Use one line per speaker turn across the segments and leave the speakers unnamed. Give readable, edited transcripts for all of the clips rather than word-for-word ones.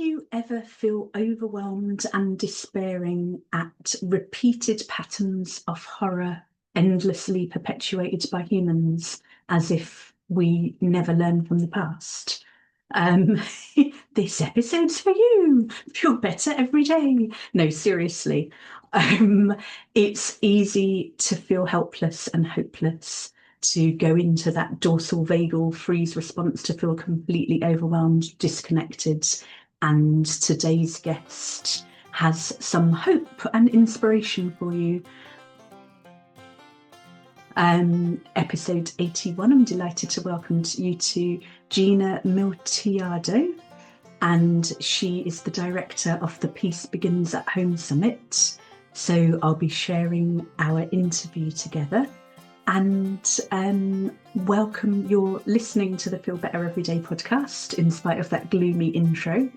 you ever feel overwhelmed and despairing at repeated patterns of horror endlessly perpetuated by humans as if we never learn from the past? Um, this episode's for you. Feel better every day. No, seriously. Um, it's easy to feel helpless and hopeless, to go into that dorsal vagal freeze response, to feel completely overwhelmed, disconnected. And today's guest has some hope and inspiration for you. Episode 81, I'm delighted to welcome you to Gina Miltiadou, and she is the director of the Peace Begins at Home Summit. So I'll be sharing our interview together. And welcome, you're listening to the Feel Better Everyday podcast in spite of that gloomy intro.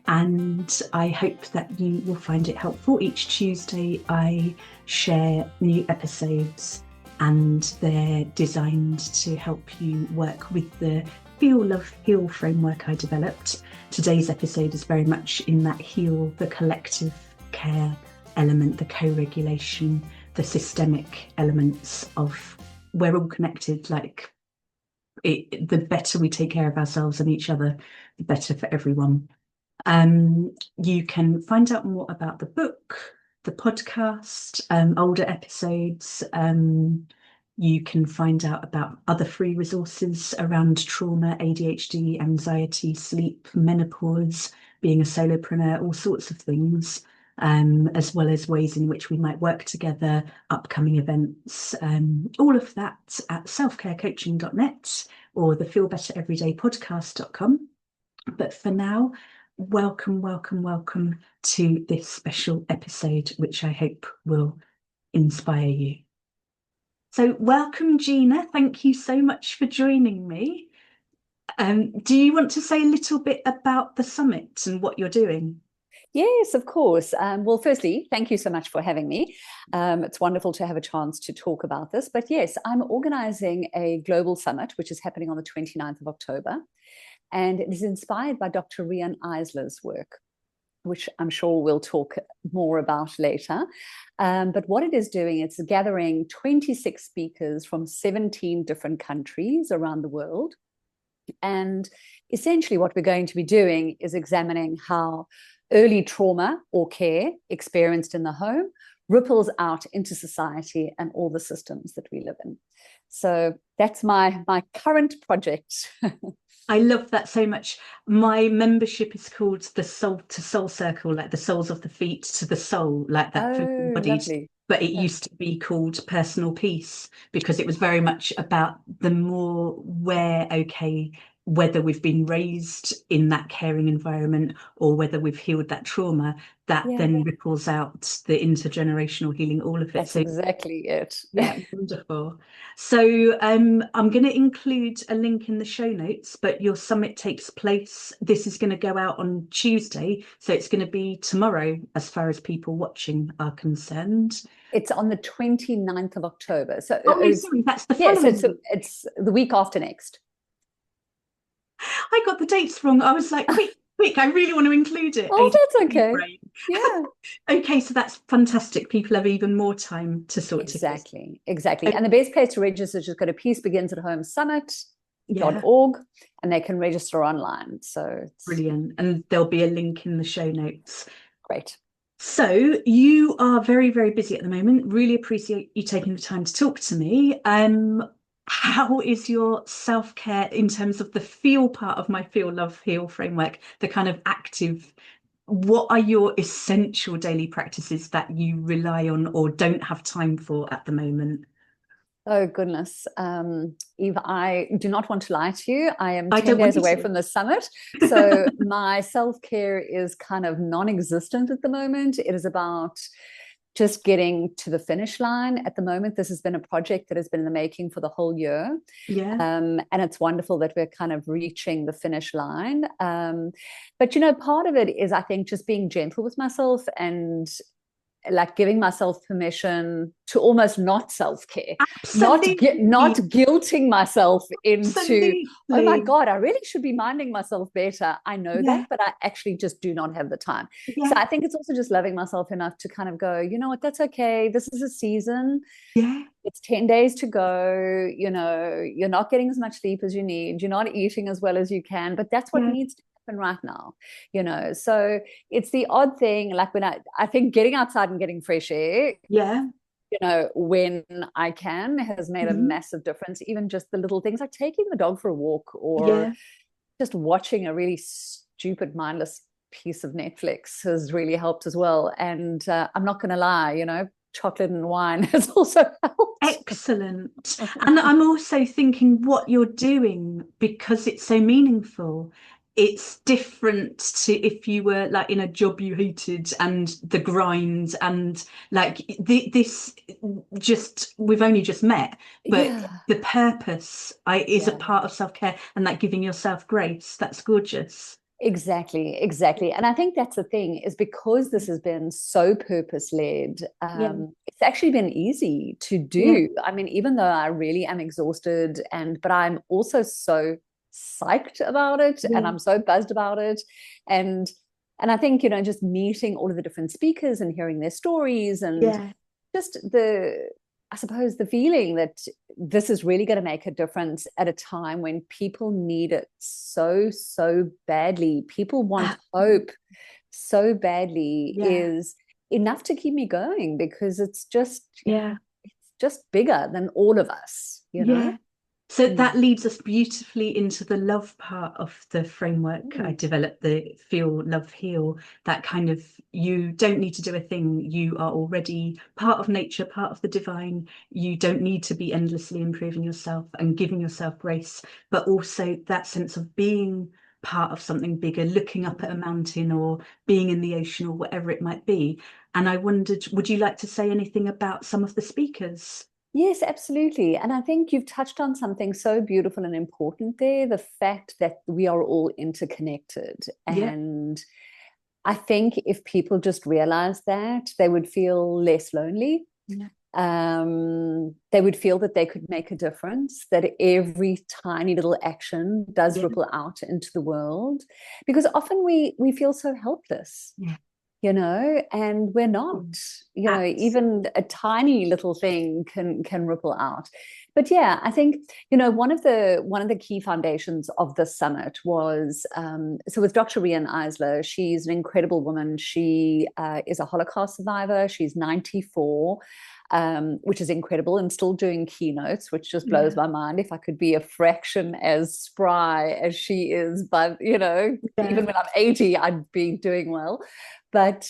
And I hope that you will find it helpful. Each Tuesday I share new episodes, and they're designed to help you work with the Feel, Love, Heal framework I developed. Today's episode is very much in that heal, the collective care element, the co-regulation, the systemic elements of we're all connected. Like the better we take care of ourselves and each other, the better for everyone. You can find out more about the book, the podcast, older episodes. You can find out about other free resources around trauma, ADHD, anxiety, sleep, menopause, being a solopreneur, all sorts of things. As well as ways in which we might work together, upcoming events, all of that at selfcarecoaching.net or the feelbettereverydaypodcast.com. But for now, welcome to this special episode, which I hope will inspire you. So welcome, Gina. Thank you so much for joining me. Do you want to say a little bit about the summit and what you're doing?
Yes, of course. Well, firstly, thank you so much for having me. It's wonderful to have a chance to talk about this. But yes, I'm organizing a global summit, which is happening on the 29th of October. And it is inspired by Dr. Riane Eisler's work, which I'm sure we'll talk more about later. But what it is doing, it's gathering 26 speakers from 17 different countries around the world. And essentially what we're going to be doing is examining how early trauma or care experienced in the home ripples out into society and all the systems that we live in. So that's my current project.
I love that so much. My membership is called the Soul to Soul Circle, like the soles of the feet to the soul, like that for bodies.
Lovely.
But it used to be called Personal Peace because it was very much about the more whether we've been raised in that caring environment or whether we've healed that trauma, that then ripples out the intergenerational healing, all of it.
That's exactly it.
Yeah, wonderful. So I'm going to include a link in the show notes, but your summit takes place. This is going to go out on Tuesday, so it's going to be tomorrow as far as people watching are concerned.
It's on the 29th of October. So
sorry, that's the following.
So it's the week after next.
I got the dates wrong. I was like, quick, I really want to include it.
Oh, that's okay. Yeah.
Okay, so that's fantastic. People have even more time to sort
Exactly. And the best place to register is just go to peacebeginsathomesummit.org and they can register online. So it's
brilliant. And there'll be a link in the show notes.
Great.
So you are very, very busy at the moment. Really appreciate you taking the time to talk to me. How is your self-care in terms of the feel part of my Feel, Love, Heal framework, the kind of active, what are your essential daily practices that you rely on or don't have time for at the moment?
Oh, goodness. Eve, I do not want to lie to you. I am 10 days away from the summit. So my self-care is kind of non-existent at the moment. It is about just getting to the finish line at the moment. This has been a project that has been in the making for the whole year.
Yeah.
And it's wonderful that we're kind of reaching the finish line. But, part of it is, I think, just being gentle with myself and like giving myself permission to almost not self-care, not
Absolutely.
guilting myself into, oh my
Absolutely.
God, I really should be minding myself better. I know that,
Yeah.
but I actually just do not have the time. So
Yeah.
I think it's also just loving myself enough to kind of go, you know what, that's okay. This is a season.
Yeah.
It's 10 days to go. You're not getting as much sleep as you need. You're not eating as well as you can, but that's what
Yeah.
needs to happen right now. So it's the odd thing, like when I think getting outside and getting fresh air,
Yeah.
when I can, has made a
Mhm.
massive difference. Even just the little things like taking the dog for a walk or
Yeah.
just watching a really stupid, mindless piece of Netflix has really helped as well. And I'm not going to lie, chocolate and wine has also helped.
Excellent. And I'm also thinking what you're doing, because it's so meaningful. It's different to if you were like in a job you hated and the grind and like this just we've only just met, but
Yeah.
the purpose is a
Yeah.
part of self-care and like giving yourself grace. That's gorgeous.
Exactly. And I think that's the thing, is because this has been so purpose-led,
Yeah.
it's actually been easy to
Yeah.
do. I mean, even though I really am exhausted, but I'm also so psyched about it and
Yeah.
I'm so buzzed about it. And and I think, just meeting all of the different speakers and hearing their stories and
Yeah.
just I suppose the feeling that this is really going to make a difference at a time when people need it so, so badly. People want hope so badly,
Yeah.
is enough to keep me going, because it's just,
Yeah.
it's just bigger than all of us.
Yeah. So that
Mm.
leads us beautifully into the love part of the framework I
Mm.
developed, the feel, love, heal. That kind of, you don't need to do a thing. You are already part of nature, part of the divine. You don't need to be endlessly improving yourself and giving yourself grace, but also that sense of being part of something bigger, looking up at a mountain or being in the ocean or whatever it might be. And I wondered, would you like to say anything about some of the speakers?
Yes, absolutely. And I think you've touched on something so beautiful and important there, the fact that we are all interconnected.
Yeah.
And I think if people just realize that, they would feel less lonely.
Yeah.
They would feel that they could make a difference, that every tiny little action does
Yeah.
ripple out into the world. Because often we feel so helpless,
Yeah.
and we're not.
Abs-
Even a tiny little thing can ripple out. But yeah, I think one of the key foundations of the summit was, so with Dr. Riane Eisler. She's an incredible woman. She is a Holocaust survivor. She's 94. Which is incredible, and still doing keynotes, which just blows
yeah.
my mind. If I could be a fraction as spry as she is, but
Yeah.
even when I'm 80, I'd be doing well. But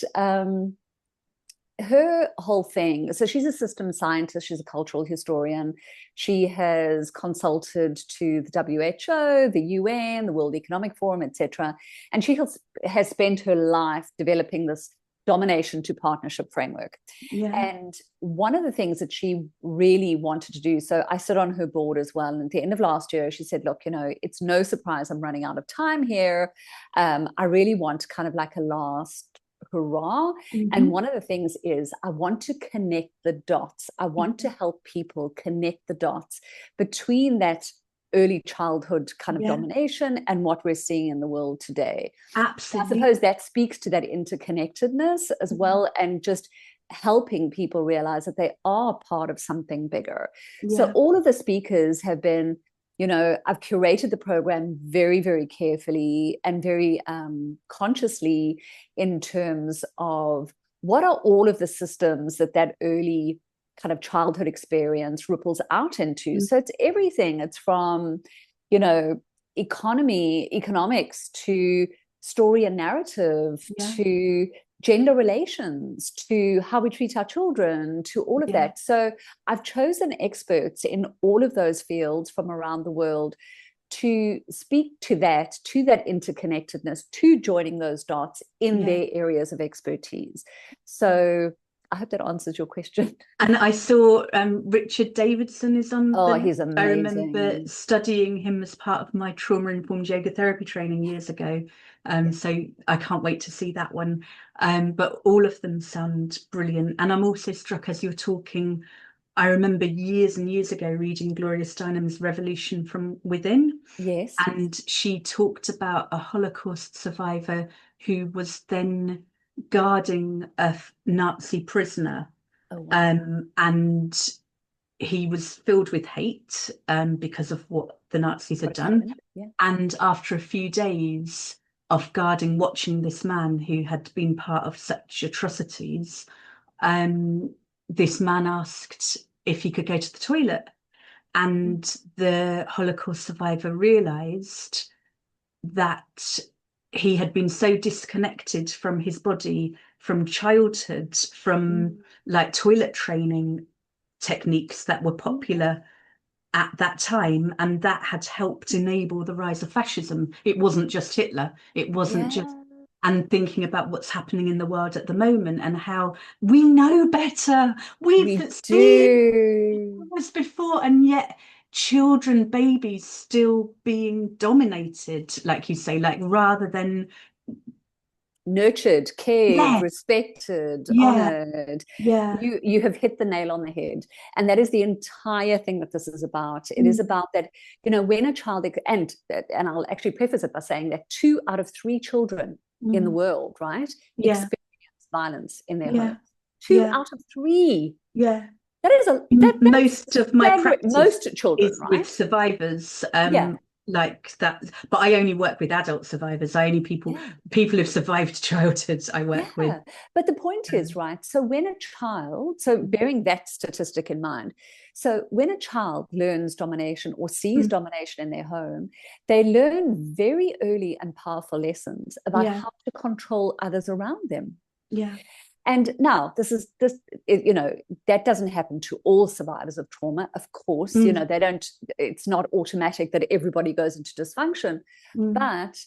her whole thing, so she's a systems scientist, she's a cultural historian. She has consulted to the WHO, the UN, the World Economic Forum, etc. And she has spent her life developing this domination to partnership framework.
Yeah.
And one of the things that she really wanted to do, so I sit on her board as well. And at the end of last year, she said, look, it's no surprise I'm running out of time here. I really want kind of like a last hurrah. And
Mhm.
one of the things is I want to connect the dots. I want to help people connect the dots between that early childhood kind of
Yeah.
domination and what we're seeing in the world today. I
Absolutely.
suppose that speaks to that interconnectedness as well, and just helping people realize that they are part of something bigger. So
Yeah.
all of the speakers have been, I've curated the program very, very carefully and very consciously, in terms of what are all of the systems that early kind of childhood experience ripples out into.
Mm.
So it's everything. It's from, economics, to story and narrative,
Yeah.
to gender relations, to how we treat our children, to all of
Yeah.
that. So I've chosen experts in all of those fields from around the world to speak to that interconnectedness, to joining those dots in
Yeah.
their areas of expertise. So I hope that answers your question.
And I saw Richard Davidson is on
Oh,
the list.
he's
I remember
amazing.
studying him as part of my trauma-informed yoga therapy training years ago. So I can't wait to see that one. But all of them sound brilliant. And I'm also struck as you're talking, I remember years and years ago reading Gloria Steinem's Revolution from Within.
Yes.
And she talked about a Holocaust survivor who was then guarding a Nazi prisoner.
Oh, wow.
And he was filled with hate because of what the Nazis had
What
done.
happened? Yeah.
And after a few days of guarding, watching this man who had been part of such atrocities, this man asked if he could go to the toilet. And the Holocaust survivor realized that he had been so disconnected from his body from childhood, from like toilet training techniques that were popular at that time, and that had helped enable the rise of fascism. It wasn't just Hitler, it wasn't just,
Yeah.
and thinking about what's happening in the world at the moment and how we know better. We've
We
seen
do.
this before, and yet children, babies still being dominated, like you say, like rather than
Nurtured, cared,
yeah,
respected,
yeah,
honored.
yeah,
You have hit the nail on the head. And that is the entire thing that this is about. It is
mm,
about that, when a child, and I'll actually preface it by saying that 2 out of 3 children in the
mm,
world, right,
yeah,
experience violence in their
yeah,
home. Two
yeah,
out of three.
yeah.
That is that's
Most of my
staggering.
practice
Most children,
is with
right?
survivors,
Yeah.
like that, but I only work with adult survivors. I only
Yeah.
people who've survived childhood I work with.
Yeah, but the point is, right? So when a child, so bearing that statistic in mind, so when a child learns domination or sees
Mm,
domination in their home, they learn very early and powerful lessons about
yeah,
how to control others around them.
yeah,
And now that doesn't happen to all survivors of trauma. Of course,
mm,
they don't, it's not automatic that everybody goes into dysfunction,
mm,
but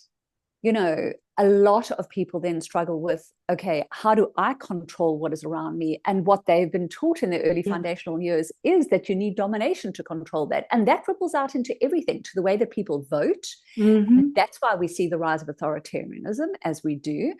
a lot of people then struggle with, okay, how do I control what is around me? And what they've been taught in their early
yeah,
foundational years is that you need domination to control that. And that ripples out into everything, to the way that people vote. And
mm-hmm,
that's why we see the rise of authoritarianism as we do,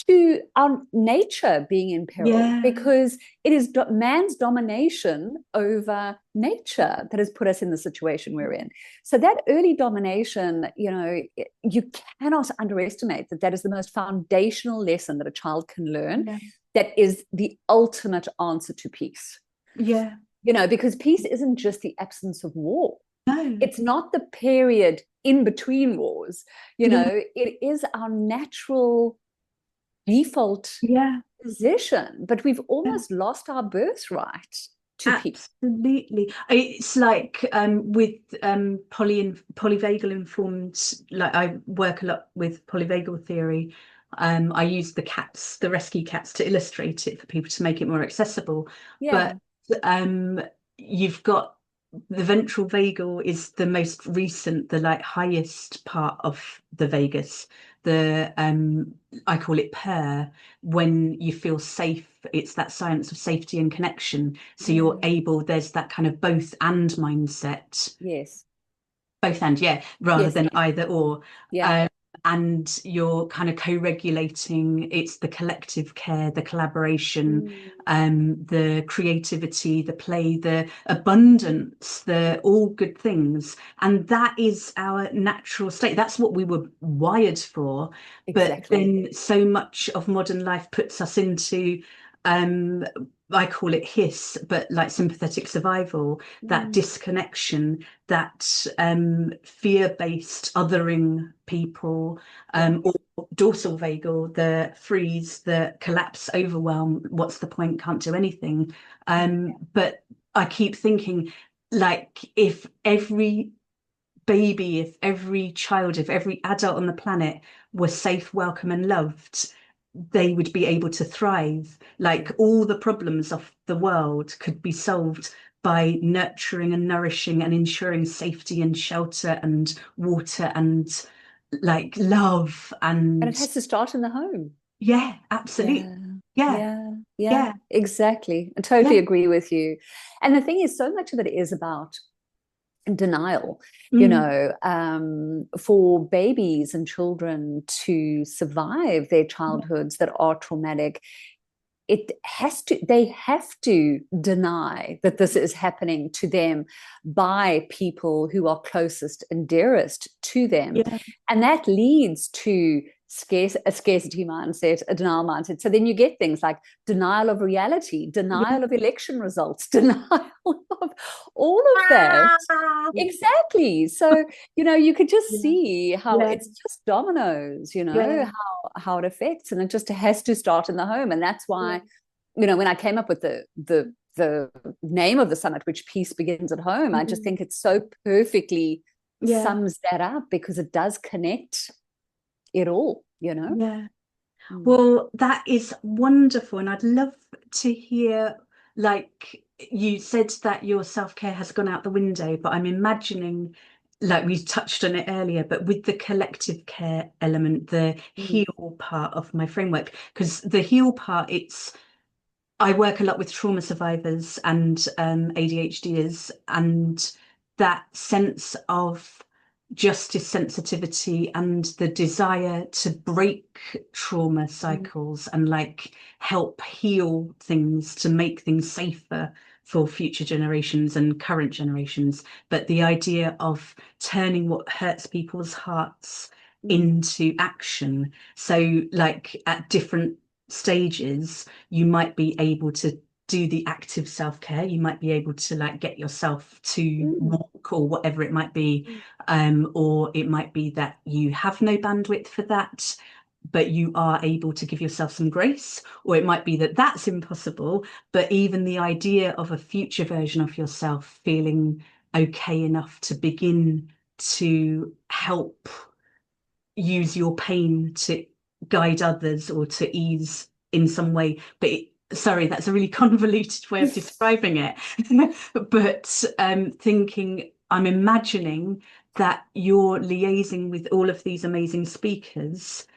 to our nature being in peril,
yeah,
because it is man's domination over nature that has put us in the situation we're in. So that early domination, you cannot underestimate that is the most foundational lesson that a child can learn.
yeah,
That is the ultimate answer to peace.
yeah.
Because peace isn't just the absence of war.
No,
It's not the period in between wars.
yeah,
It is our natural default
yeah,
position, but we've
yeah.
almost lost our birthright to peace.
Absolutely. It's like with polyvagal informed, like I work a lot with polyvagal theory. I use the rescue cats to illustrate it for people to make it more accessible.
Yeah.
But um, you've got the ventral vagal is the most recent, the like highest part of the vagus. The I call it purr, when you feel safe. It's that science of safety and connection. So you're
Yeah.
able, there's that kind of both and mindset,
Yes.
both and, yeah, rather
Yes.
than either or.
Yeah.
Um, and you're kind of co-regulating. It's the collective care, the collaboration,
Mm.
the creativity, the play, the abundance, the all good things. And that is our natural state. That's what we were wired for. But
Exactly.
then so much of modern life puts us into I call it hiss, but like sympathetic survival, that
Mm.
disconnection, that fear-based othering people,
Yeah.
or dorsal vagal, the freeze, the collapse, overwhelm. What's the point? Can't do anything. But I keep thinking, like, if every baby, if every child, if every adult on the planet were safe, welcome, and loved, they would be able to thrive. Like all the problems of the world could be solved by nurturing and nourishing and ensuring safety and shelter and water and like love
And it
and
has to start in the home.
yeah, absolutely.
Yeah.
Yeah.
Yeah,
Yeah.
exactly. I
Yeah.
totally agree with you. And the thing is, so much of it is about denial,
Mm.
for babies and children to survive their childhoods that are traumatic. They have to deny that this is happening to them by people who are closest and dearest to them.
Yeah.
And that leads to a scarcity mindset, a denial mindset. So then you get things like denial of reality,
Yeah.
denial of election results, denial of all of that. Exactly. So, you could just
Yeah.
see how
Yeah.
it's just dominoes,
Yeah.
how it affects, and it just has to start in the home. And that's
Yeah.
why, when I came up with the name of the summit, which peace begins at home, I just
Mm.
think it so perfectly
Yeah.
sums that up, because it does connect it all.
Yeah.
Mm.
Well, that is wonderful. And I'd love to hear, like you said, that your self-care has gone out the window, but I'm imagining, like we touched on it earlier, but with the collective care element, the
Mm.
heal part of my framework, because the heal part, I work a lot with trauma survivors and ADHDers, and that sense of justice sensitivity and the desire to break trauma
Mm.
cycles and like help heal things to make things safer for future generations and current generations. But the idea of turning what hurts people's hearts
Mm.
into action. So, like at different stages, you might be able to do the active self-care. You might be able to like get yourself to
Mm.
walk or whatever it might be.
Mm.
Or it might be that you have no bandwidth for that, but you are able to give yourself some grace. Or it might be that that's impossible, but even the idea of a future version of yourself feeling okay enough to begin to help use your pain to guide others or to ease in some way. But sorry, that's a really convoluted way of describing it. But thinking, I'm imagining that you're liaising with all of these amazing speakers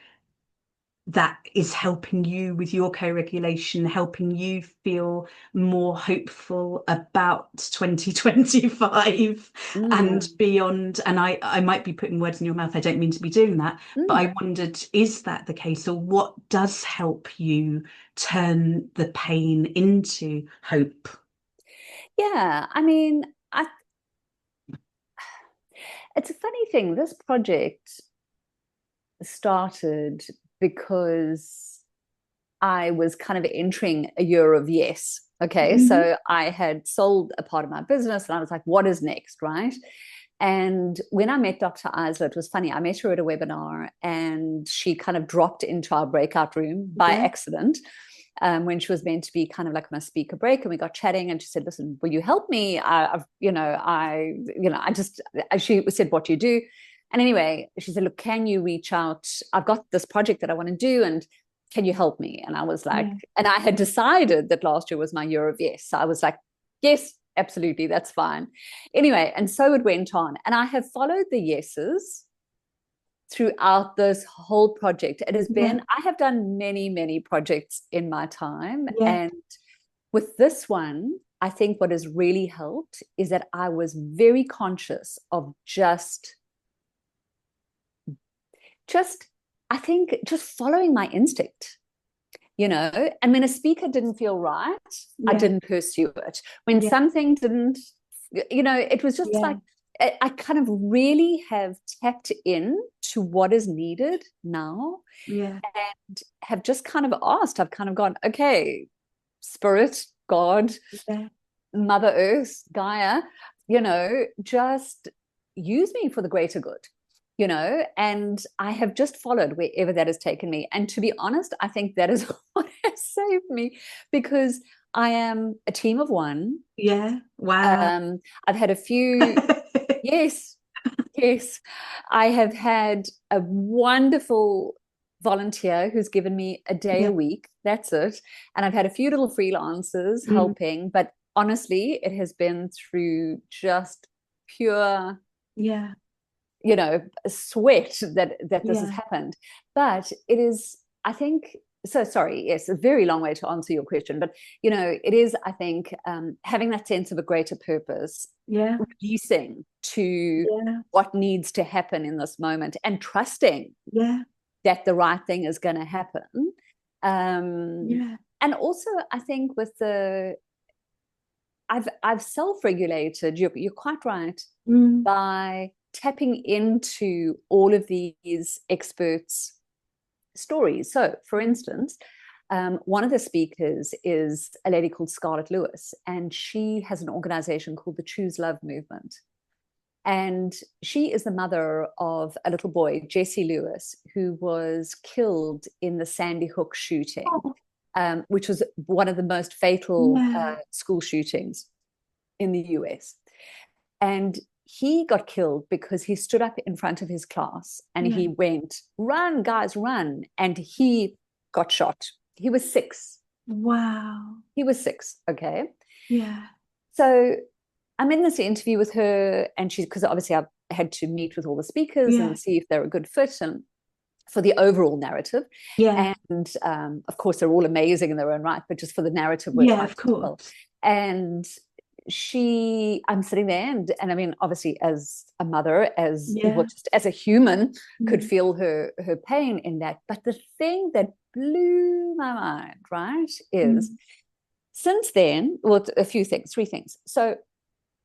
that is helping you with your co-regulation, helping you feel more hopeful about 2025 and
Mm.
beyond. And I might be putting words in your mouth. I don't mean to be doing that, but
Mm.
I wondered, is that the case? Or what does help you turn the pain into hope?
Yeah, I mean, it's a funny thing. This project started because I was kind of entering a year of yes. Okay.
Mhm.
So I had sold a part of my business and I was like, what is next? Right. And when I met Dr. Eisler, it was funny. I met her at a webinar and she kind of dropped into our breakout room by
Yeah.
accident, when she was meant to be kind of like on a speaker break. And we got chatting and she said, listen, will you help me? She said, what do you do? And anyway, she said, look, can you reach out? I've got this project that I want to do. And can you help me? And I was like,
Yeah.
and I had decided that last year was my year of yes. So I was like, yes, absolutely, that's fine. Anyway, and so it went on. And I have followed the yeses throughout this whole project. It has
Yeah.
been, I have done many, many projects in my time.
Yeah.
And with this one, I think what has really helped is that I was very conscious of I think just following my instinct. And when a speaker didn't feel right, I
Yeah.
didn't pursue it. When
Yeah.
something didn't, it was just
Yeah.
like I kind of really have tapped in to what is needed now
Yeah.
and have just kind of asked. I've kind of gone, okay, spirit, God,
Yeah.
Mother Earth, Gaia, just use me for the greater good. And I have just followed wherever that has taken me. And to be honest, I think that is what has saved me, because I am a team of one.
Yeah. Wow.
I've had a few, yes, yes. I have had a wonderful volunteer who's given me a day
Yeah.
a week. That's it. And I've had a few little freelancers
Mm.
helping, but honestly, it has been through just pure
Yeah.
sweat that this has
Yeah.
happened. But it is, I think, so sorry, yes, a very long way to answer your question, but it is, I think, having that sense of a greater purpose, reducing to what needs to happen in this moment, and trusting that the right thing is going to happen. And also, I think with I've self-regulated. You're quite right, by tapping into all of these experts' stories. So, for instance, one of the speakers is a lady called Scarlett Lewis, and she has an organization called the Choose Love Movement. And she is the mother of a little boy, Jesse Lewis, who was killed in the Sandy Hook shooting, which was one of the most fatal school shootings in the US. And he got killed because he stood up in front of his class and he went, "Run, guys, run." And he got shot. He was 6.
Wow.
He was 6, okay?
Yeah.
So I'm in this interview with her, and because obviously I had to meet with all the speakers and see if they're a good fit and for the overall narrative. And of course, they're all amazing in their own right, but just for the narrative, we're trying
of course.
well. And I'm sitting there, and I mean, obviously, as a mother, just as a human, could feel her pain in that. But the thing that blew my mind, right, is since then, well, three things. So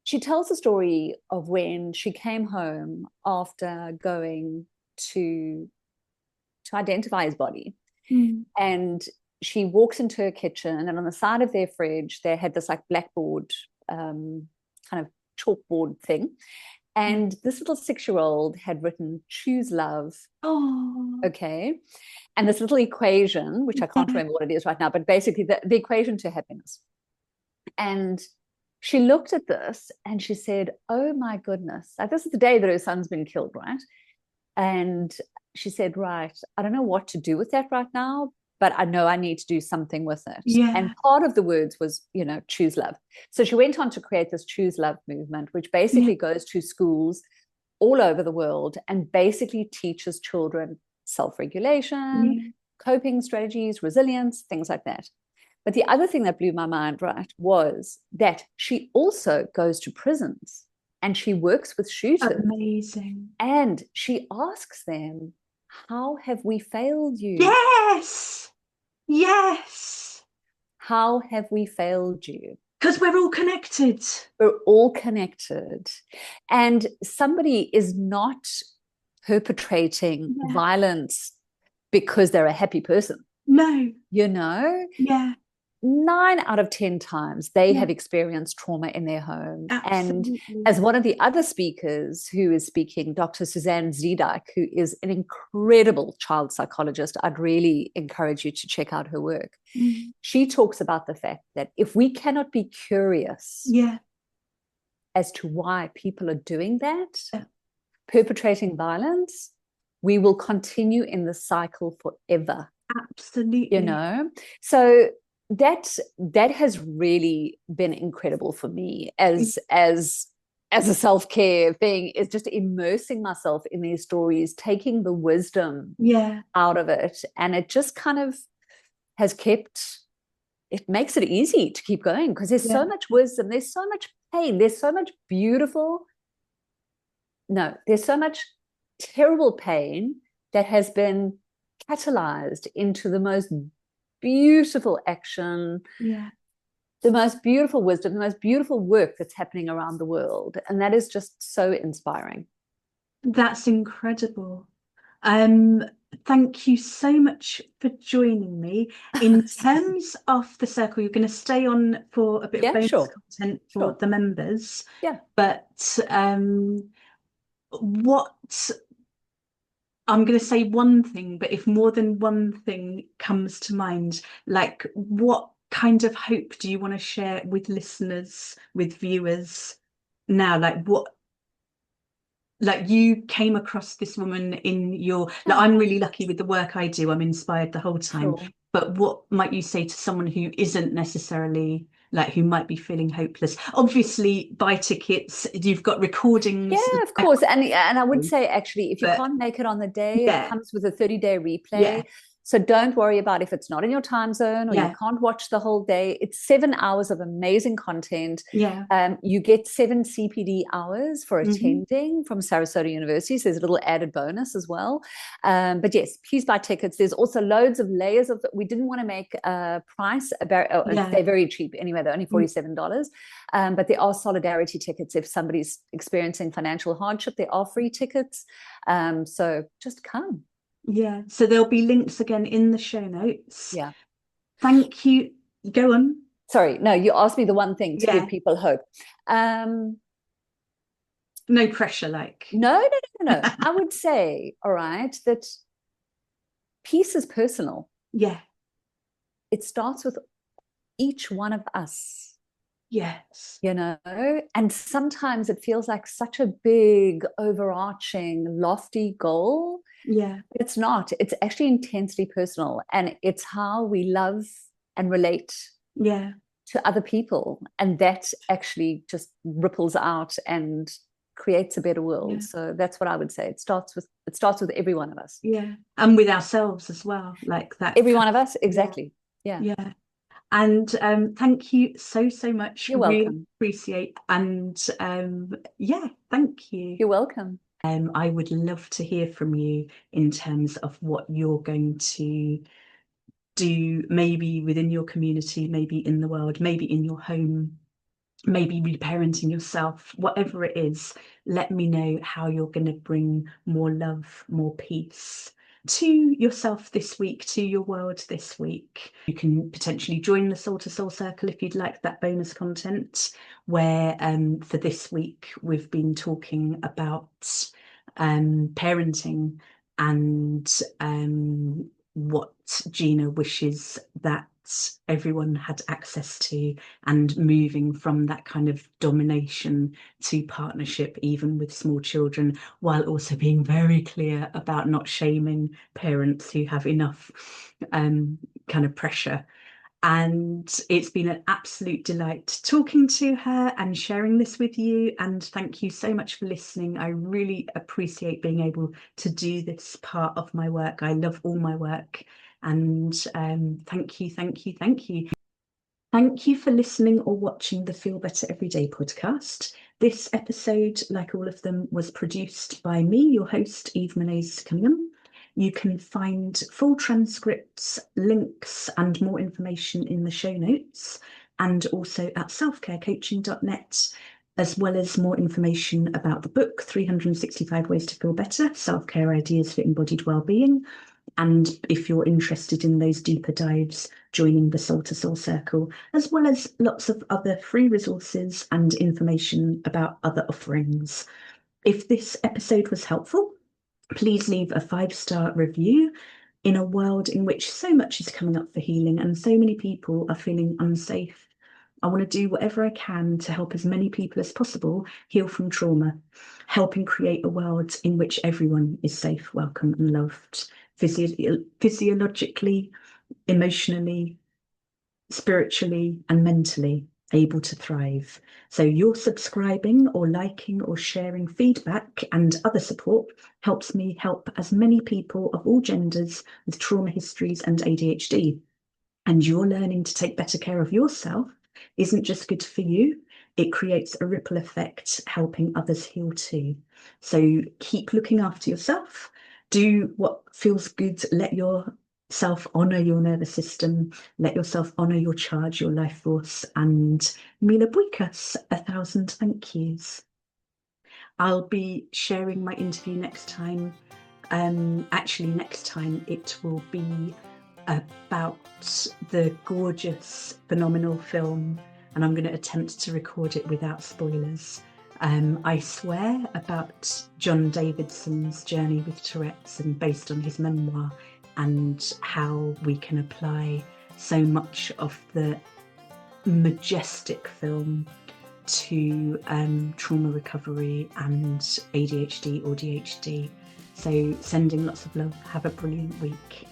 she tells the story of when she came home after going to identify his body, and she walks into her kitchen, and on the side of their fridge they had this like blackboard, kind of chalkboard thing, and this little 6-year-old had written "Choose Love." Okay, and this little equation, which I can't remember what it is right now, but basically the equation to happiness. And she looked at this and she said, "Oh my goodness," like this is the day that her son's been killed, right? And she said, "Right, I don't know what to do with that right now, but I know I need to do something with it." And part of the words was, choose love. So she went on to create this Choose Love movement, which basically goes to schools all over the world and basically teaches children self-regulation, coping strategies, resilience, things like that. But the other thing that blew my mind, right, was that she also goes to prisons and she works with shooters.
Amazing.
And she asks them, "How have we failed you?"
Yes.
How have we failed you?
Because we're all connected.
We're all connected. And somebody is not perpetrating violence because they're a happy person.
No.
9 out of 10 times they have experienced trauma in their home.
Absolutely.
And as one of the other speakers who is speaking, Dr. Suzanne Zedek, who is an incredible child psychologist, I'd really encourage you to check out her work. She talks about the fact that if we cannot be curious as to why people are doing that, perpetrating violence, we will continue in the cycle forever.
Absolutely.
So that has really been incredible for me as a self-care thing, is just immersing myself in these stories, taking the wisdom out of it, and it just kind of it makes it easy to keep going, because there's so much wisdom, there's so much pain, there's so much there's so much terrible pain that has been catalyzed into the most beautiful action, the most beautiful wisdom, the most beautiful work that's happening around the world. And that is just so inspiring.
That's incredible. Thank you so much for joining me. In terms of the circle, you're going to stay on for a bit of bonus content for the members. But what I'm going to say one thing, but if more than one thing comes to mind, like what kind of hope do you want to share with listeners, with viewers now? Like you came across this woman in your, I'm really lucky with the work I do. I'm inspired the whole time. But what might you say to someone who isn't necessarily, who might be feeling hopeless? Obviously, buy tickets. You've got recordings.
Yeah, of course. And I would say, actually, if you can't make it on the day, it comes with a 30-day replay. So don't worry about if it's not in your time zone or you can't watch the whole day. It's 7 hours of amazing content. You get 7 CPD hours for attending from Sarasota University. So there's a little added bonus as well. But yes, please buy tickets. There's also loads of layers of, we didn't want to make a price about, they're very cheap anyway, they're only $47. But there are solidarity tickets. If somebody's experiencing financial hardship, there are free tickets. So just come.
Yeah, so there'll be links again in the show notes.
Yeah.
Thank you. Go on.
Sorry, no, you asked me the one thing to give people hope.
No pressure, like.
No. I would say, all right, that peace is personal.
Yeah.
It starts with each one of us.
Yes.
You know, and sometimes it feels like such a big, overarching, lofty goal.
Yeah.
But it's not. It's actually intensely personal. And it's how we love and relate to other people. And that actually just ripples out and creates a better world. So that's what I would say. It starts with every one of us.
Yeah. And with ourselves as well. Like that.
Every one of us, exactly. Yeah.
And thank you so much.
You're welcome.
Really appreciate. And thank you.
You're welcome.
I would love to hear from you in terms of what you're going to do, maybe within your community, maybe in the world, maybe in your home, maybe reparenting yourself, whatever it is. Let me know how you're going to bring more love, more peace to yourself this week, to your world this week. You can potentially join the Soul to Soul Circle if you'd like that bonus content, where for this week we've been talking about parenting and what Gina wishes that everyone had access to, and moving from that kind of domination to partnership, even with small children, while also being very clear about not shaming parents who have enough kind of pressure. And it's been an absolute delight talking to her and sharing this with you. And thank you so much for listening. I really appreciate being able to do this part of my work. I love all my work. And thank you. Thank you for listening or watching the Feel Better Everyday podcast. This episode, like all of them, was produced by me, your host, Eve Menez-Cunningham. You can find full transcripts, links, and more information in the show notes, and also at selfcarecoaching.net, as well as more information about the book, 365 Ways to Feel Better, Self-Care Ideas for Embodied Wellbeing. And if you're interested in those deeper dives, joining the Soul to Soul Circle, as well as lots of other free resources and information about other offerings. If this episode was helpful, please leave a 5-star review. In a world in which so much is coming up for healing and so many people are feeling unsafe, I want to do whatever I can to help as many people as possible heal from trauma, helping create a world in which everyone is safe, welcome, and loved, physiologically, emotionally, spiritually, and mentally able to thrive. So your subscribing or liking or sharing feedback and other support helps me help as many people of all genders with trauma histories and ADHD. And your learning to take better care of yourself isn't just good for you, it creates a ripple effect helping others heal too. So keep looking after yourself, do what feels good, let yourself honour your nervous system, let yourself honour your charge, your life force, and Mila Buikas, 1,000 thank yous. I'll be sharing my interview next time. Actually, next time it will be about the gorgeous, phenomenal film, and I'm going to attempt to record it without spoilers. I swear, about John Davidson's journey with Tourette's, and based on his memoir, and how we can apply so much of the majestic film to trauma recovery and ADHD or DHD. So sending lots of love. Have a brilliant week.